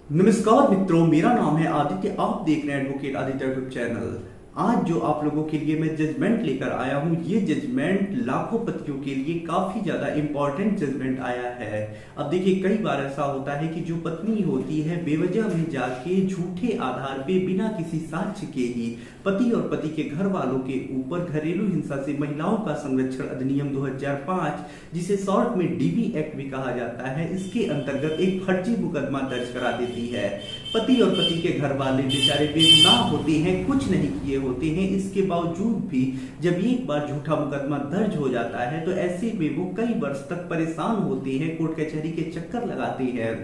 नमस्कार मित्रों, मेरा नाम है आदित्य। आप देख रहे हैं एडवोकेट आदित्य यूट्यूब चैनल। आज जो आप लोगों के लिए मैं जजमेंट लेकर आया हूं, ये जजमेंट लाखों पतियों के लिए काफी ज्यादा इंपॉर्टेंट जजमेंट आया है। अब देखिए, कई बार ऐसा होता है कि जो पत्नी होती है बेवजह में जाके झूठे आधार पे बिना किसी साक्ष्य के ही पति और पति के घर वालों के ऊपर घरेलू हिंसा से महिलाओं का संरक्षण अधिनियम 2005, जिसे शॉर्ट में डीवी एक्ट भी कहा जाता है, इसके अंतर्गत एक फर्जी मुकदमा दर्ज करा देती है। पति और पति के घर वाले बेचारे बेगुनाह होते हैं, कुछ नहीं किए होते हैं, इसके बावजूद भी जब एक बार झूठा मुकदमा दर्ज हो जाता है तो ऐसे में वो कई वर्ष तक परेशान होते हैं, कोर्ट कचहरी के चक्कर लगाते हैं।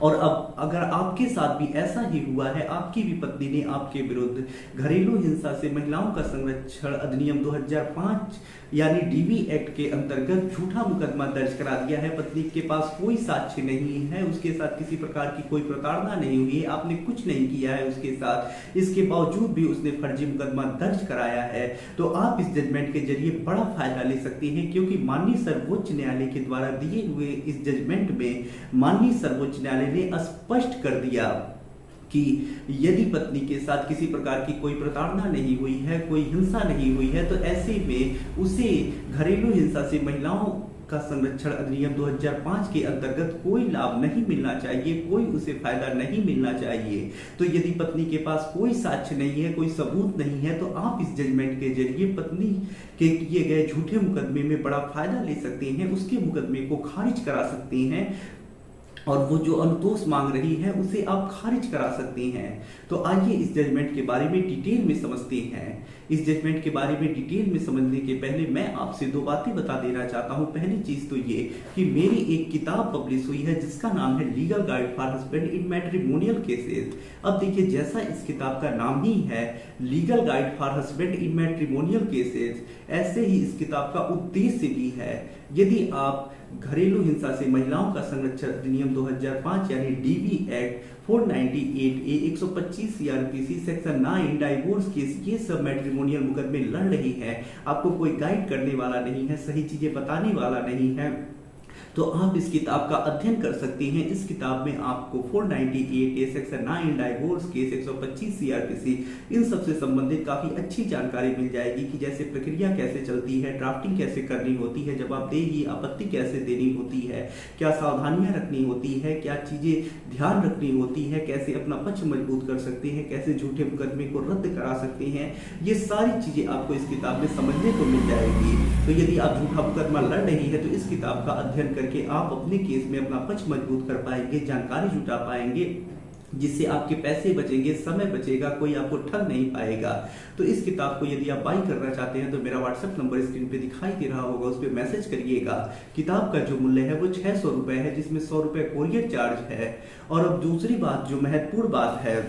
और अब अगर आपके साथ भी ऐसा ही हुआ है, आपकी भी पत्नी ने आपके विरुद्ध घरेलू हिंसा से महिलाओं का संरक्षण अधिनियम 2005 यानी डीवी एक्ट के अंतर्गत झूठा मुकदमा दर्ज करा दिया है, पत्नी के पास कोई साक्ष्य नहीं है, उसके साथ किसी प्रकार की कोई प्रताड़ना नहीं हुई है, आपने कुछ नहीं किया है उसके साथ, इसके बावजूद भी उसने फर्जी मुकदमा दर्ज कराया है, तो आप इस जजमेंट के जरिए बड़ा फायदा ले सकते हैं। क्योंकि माननीय सर्वोच्च न्यायालय के द्वारा दिए हुए इस जजमेंट में माननीय सर्वोच्च न्यायालय ने स्पष्ट कर दिया कि यदि पत्नी के साथ किसी प्रकार की कोई प्रताड़ना नहीं हुई है, कोई हिंसा नहीं हुई है, तो ऐसे में उसे घरेलू हिंसा से महिलाओं का संरक्षण अधिनियम 2005 के अंतर्गत कोई लाभ नहीं मिलना चाहिए, कोई उसे फायदा नहीं मिलना चाहिए। तो यदि पत्नी के पास कोई साक्ष्य नहीं है, कोई सबूत नहीं है, तो आप इस जजमेंट के जरिए पत्नी के किए गए झूठे मुकदमे में बड़ा फायदा ले सकते हैं, उसके मुकदमे को खारिज करा सकते हैं और वो जो अनुतोष मांग रही है उसे आप खारिज करा सकते हैं। तो आइए इस जजमेंट के बारे में डिटेल में समझते हैं। इस जजमेंट के बारे में डिटेल में समझने के पहले मैं आपसे दो बातें बता देना चाहता हूं। पहली चीज तो ये कि मेरी एक किताब पब्लिश हुई है जिसका नाम है legal guide for husband in matrimonial cases. अब देखिए, जैसा इस किताब का नाम ही है legal guide for husband in matrimonial cases, ऐसे ही इस किताब का उद्देश्य भी है। यदि आप घरेलू हिंसा से महिलाओं का संरक्षण अधिनियम 2005 यानी DV act 498A 125 CrPC section 9 divorce case, ये सब मैट्रिमोनियल मुकदमे लड़ रही है, आपको कोई गाइड करने वाला नहीं है, सही चीजें बताने वाला नहीं है, तो आप इस किताब का अध्ययन कर सकते हैं। इस किताब में आपको 498A section 9 divorce case 125 CrPC इन सब से संबंधित काफी अच्छी जानकारी मिल जाएगी कि जैसे प्रक्रिया कैसे चलती है, ड्राफ्टिंग कैसे करनी होती है, जवाबदेही आपत्ति कैसे देनी होती है, क्या सावधानियां रखनी होती है, क्या चीजें ध्यान रखनी होती है, कैसे अपना पक्ष मजबूत कर सकते हैं, कैसे झूठे मुकदमे को रद्द करा सकते हैं, ये सारी चीजें आपको इस किताब में समझने को मिल जाएगी। तो यदि आप झूठा मुकदमा लड़ रही है तो इस किताब का अध्ययन करके आप अपने केस में अपना पक्ष मजबूत कर पाएंगे, जानकारी जुटा पाएंगे, जिससे आपके पैसे बचेंगे, समय बचेगा, कोई आपको ठग नहीं पाएगा। तो इस किताब को यदि आप बाई करना चाहते हैं तो मेरा व्हाट्सएप नंबर स्क्रीन पे दिखाई दे रहा होगा, उस पर मैसेज करिएगा। किताब का जो मूल्य है वो 600 रुपए है, जिसमें 100 रुपए कोरियर चार्ज है। और अब दूसरी बात, जो महत्वपूर्ण बात है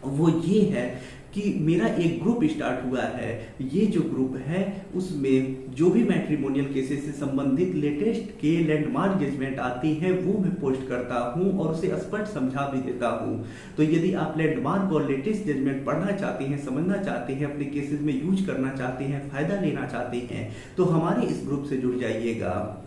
वो ये है कि मेरा एक ग्रुप स्टार्ट हुआ है। ये जो ग्रुप है उसमें जो भी मैट्रिमोनियल केसेस से संबंधित लेटेस्ट के लैंडमार्क जजमेंट आते हैं वो मैं पोस्ट करता हूं और उसे स्पष्ट समझा भी देता हूं। तो यदि आप लैंडमार्क और लेटेस्ट जजमेंट पढ़ना चाहते हैं, समझना चाहते हैं, अपने केसेस में यूज करना चाहते हैं, फायदा लेना चाहते हैं, तो हमारे इस ग्रुप से जुड़ जाइएगा।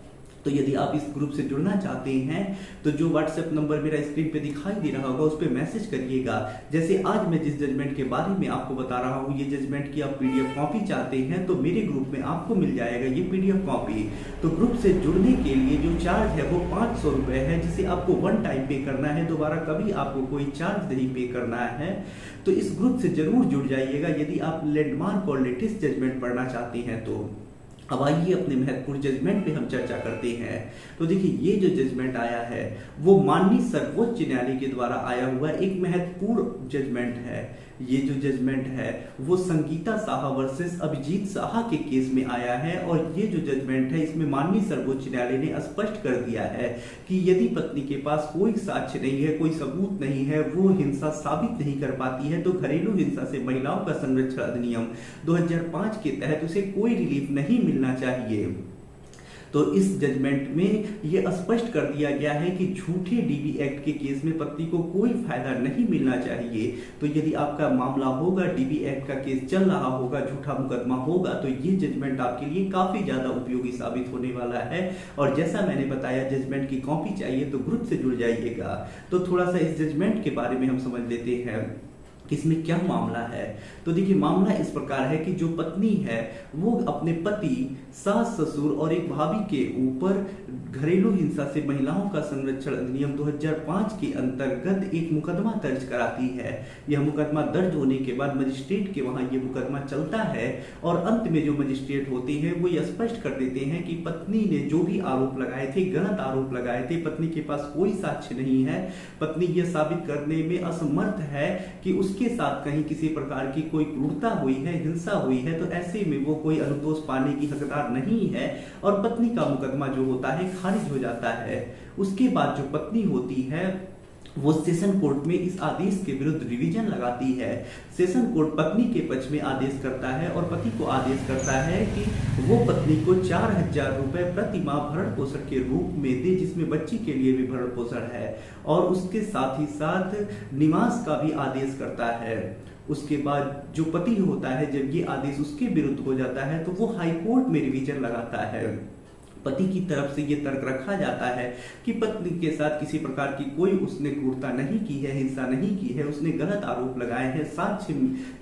तो यदि आप इस ग्रुप से जुड़ना चाहते हैं तो जो व्हाट्सएप नंबर मेरा स्क्रीन पे दिखाई दे रहा होगा उस पर मैसेज करिएगा। जैसे आज मैं जिस जजमेंट के बारे में आपको बता रहा हूँ, ये जजमेंट की आप पीडीएफ कॉपी चाहते हैं तो मेरे ग्रुप में आपको मिल जाएगा ये पीडीएफ कॉपी। तो ग्रुप से जुड़ने के लिए जो चार्ज है वो 500 रुपए है, जिसे आपको वन टाइम पे करना है, दोबारा कभी आपको कोई चार्ज नहीं पे करना है। तो इस ग्रुप से जरूर जुड़ जाइएगा यदि आप लैंडमार्क और लेटेस्ट जजमेंट पढ़ना चाहते हैं। तो अब आइए अपने महत्वपूर्ण जजमेंट पे हम चर्चा करते हैं। तो देखिए, ये जो जजमेंट आया है वो माननीय सर्वोच्च न्यायालय के द्वारा आया हुआ एक महत्वपूर्ण जजमेंट है। ये जो जजमेंट है वो संगीता साहा वर्सेस अभिजीत साहा के केस में आया है और ये जो जजमेंट है इसमें माननीय सर्वोच्च न्यायालय ने स्पष्ट कर दिया है कि यदि पत्नी के पास कोई साक्ष्य नहीं है, कोई सबूत नहीं है, वो हिंसा साबित नहीं कर पाती है, तो घरेलू हिंसा से महिलाओं का संरक्षण अधिनियम 2005 के तहत उसे कोई रिलीफ नहीं मिलना चाहिए। तो तो इस जजमेंट में ये स्पष्ट कर दिया गया है कि झूठे डीवी एक्ट के केस में पत्नी को कोई फायदा नहीं मिलना चाहिए। तो यदि आपका मामला होगा, डीवी एक्ट का केस चल रहा होगा, झूठा मुकदमा होगा, तो ये जजमेंट आपके लिए काफी ज्यादा उपयोगी साबित होने वाला है। और जैसा मैंने बताया, जजमेंट की कॉपी चाहिए तो ग्रुप से जुड़ जाइएगा। तो थोड़ा सा इस जजमेंट के बारे में हम समझ लेते हैं कि इसमें क्या मामला है। तो देखिए, मामला इस प्रकार है कि जो पत्नी है वो अपने पति, सास ससुर और एक भाभी के ऊपर घरेलू हिंसा से महिलाओं का संरक्षण अधिनियम 2005 के अंतर्गत एक मुकदमा दर्ज कराती है। यह मुकदमा दर्ज होने के बाद मजिस्ट्रेट के वहां यह मुकदमा चलता है और अंत में जो मजिस्ट्रेट होते हैं वो यह स्पष्ट कर देते हैं कि पत्नी ने जो भी आरोप लगाए थे, गलत आरोप लगाए थे, पत्नी के पास कोई साक्ष्य नहीं है, पत्नी यह साबित करने में असमर्थ है कि उसके साथ कहीं किसी प्रकार की कोई क्रूरता हुई है, हिंसा हुई है, तो ऐसे में वो कोई अनुतोष पाने की हकदार नहीं है और पत्नी का मुकदमा जो होता है खारिज हो जाता है। उसके बाद जो पत्नी होती है वो सेशन कोर्ट में इस आदेश के विरुद्ध रिवीजन लगाती है। सेशन कोर्ट पत्नी के पक्ष में आदेश करता है और पति को आदेश करता है कि वो पत्नी को 4,000 रुपए प्रति माह भरण पोषण के रूप में दे, जिसमें बच्ची के लिए भी भरण पोषण है, और उसके साथ ही साथ निवास का भी आदेश करता है। उसके बाद जो पति होता है, जब ये आदेश उसके विरुद्ध हो जाता है तो वो हाई कोर्ट में रिवीजन लगाता है। पति की तरफ से यह तर्क रखा जाता है कि पत्नी के साथ किसी प्रकार की कोई उसने क्रूरता नहीं की है, हिंसा नहीं की है, उसने गलत आरोप लगाए हैं, साक्ष्य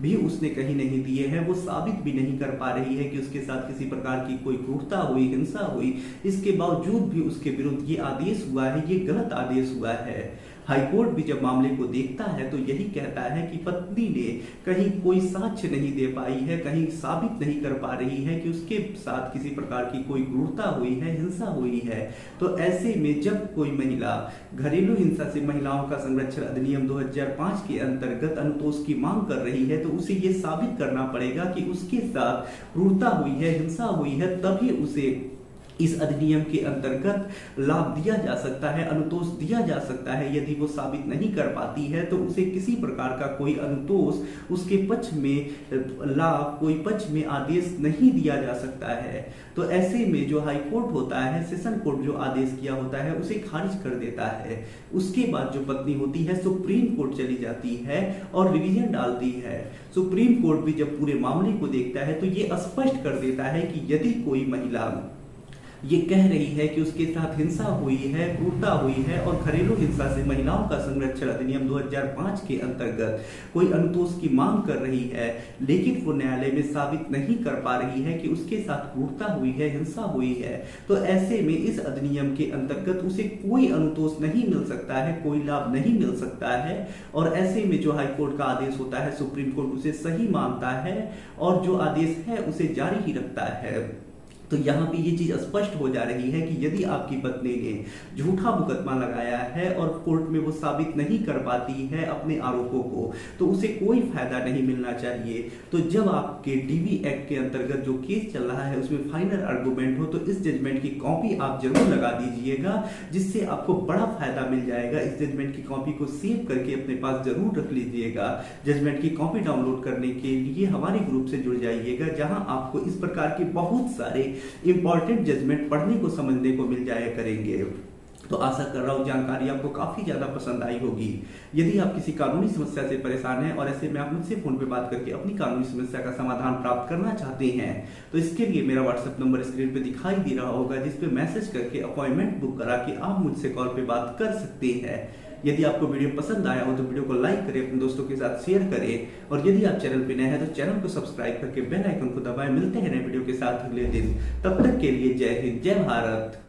भी उसने कहीं नहीं दिए हैं, वो साबित भी नहीं कर पा रही है कि उसके साथ किसी प्रकार की कोई क्रूरता हुई, हिंसा हुई। इसके बावजूद भी उसके विरुद्ध ये आदेश हुआ है, ये गलत आदेश हुआ है। हाईकोर्ट भी जब मामले को देखता है तो यही कहता है कि पत्नी ने कहीं कोई साक्ष्य नहीं दे पाई है, कहीं साबित नहीं कर पा रही है कि उसके साथ किसी प्रकार की कोई क्रूरता हुई है, हिंसा हुई है। तो ऐसे में जब कोई महिला घरेलू हिंसा से महिलाओं का संरक्षण अधिनियम 2005 के अंतर्गत अनुतोष की मांग कर रही है, तो उसे ये साबित करना पड़ेगा कि उसके साथ क्रूरता हुई है, हिंसा हुई है, तभी उसे इस अधिनियम के अंतर्गत लाभ दिया जा सकता है, अनुतोष दिया जा सकता है। यदि वो साबित नहीं कर पाती है तो उसे किसी प्रकार का कोई अनुतोष, उसके पक्ष में लाभ, कोई पक्ष में आदेश नहीं दिया जा सकता है। तो ऐसे में जो हाई कोर्ट होता है, सेशन कोर्ट जो आदेश किया होता है उसे खारिज कर देता है। उसके बाद जो पत्नी होती है सुप्रीम कोर्ट चली जाती है और रिवीजन डालती है। सुप्रीम कोर्ट भी जब पूरे मामले को देखता है तो ये स्पष्ट कर देता है कि यदि कोई महिला ये कह रही है कि उसके साथ हिंसा हुई है, क्रूरता हुई है और घरेलू हिंसा से महिलाओं का संरक्षण अधिनियम 2005 के अंतर्गत कोई अनुतोष की मांग कर रही है, लेकिन वो न्यायालय में साबित नहीं कर पा रही है कि उसके साथ क्रूरता हुई है, हिंसा हुई है, तो ऐसे में इस अधिनियम के अंतर्गत उसे कोई अनुतोष नहीं मिल सकता है, कोई लाभ नहीं मिल सकता है। और ऐसे में जो हाईकोर्ट का आदेश होता है, सुप्रीम कोर्ट उसे सही मानता है और जो आदेश है उसे जारी ही रखता है। तो यहाँ पे ये चीज स्पष्ट हो जा रही है कि यदि आपकी पत्नी ने झूठा मुकदमा लगाया है और कोर्ट में वो साबित नहीं कर पाती है अपने आरोपों को, तो उसे कोई फायदा नहीं मिलना चाहिए। तो जब आपके डीवी एक्ट के अंतर्गत जो केस चल रहा है उसमें फाइनल आर्गुमेंट हो, तो इस जजमेंट की कॉपी आप जरूर लगा दीजिएगा, जिससे आपको बड़ा फायदा मिल जाएगा। इस जजमेंट की कॉपी को सेव करके अपने पास जरूर रख लीजिएगा। जजमेंट की कॉपी डाउनलोड करने के लिए हमारे ग्रुप से जुड़ जाइएगा, जहां आपको इस प्रकार के बहुत सारे इंपॉर्टेंट जजमेंट पढ़ने को, समझने को मिल जाया करेंगे। तो आशा कर रहा हूँ जानकारी आपको काफी ज्यादा पसंद आई होगी। यदि आप किसी कानूनी समस्या से परेशान हैं और ऐसे में आप मुझसे फोन पे बात करके अपनी कानूनी समस्या का समाधान प्राप्त करना चाहते हैं, तो इसके लिए मेरा व्हाट्सएप नंबर स्क्रीन पे दिखाई दे रहा होगा, जिस पे मैसेज करके अपॉइंटमेंट बुक करा के आप मुझसे कॉल पे बात कर सकते हैं। यदि आपको वीडियो पसंद आया हो तो वीडियो को लाइक करें, अपने दोस्तों के साथ शेयर करें, और यदि आप चैनल पे नए हैं तो चैनल को सब्सक्राइब करके बेल आइकन को दबाएं। मिलते हैं नए वीडियो के साथ अगले दिन, तब तक के लिए जय हिंद, जय भारत।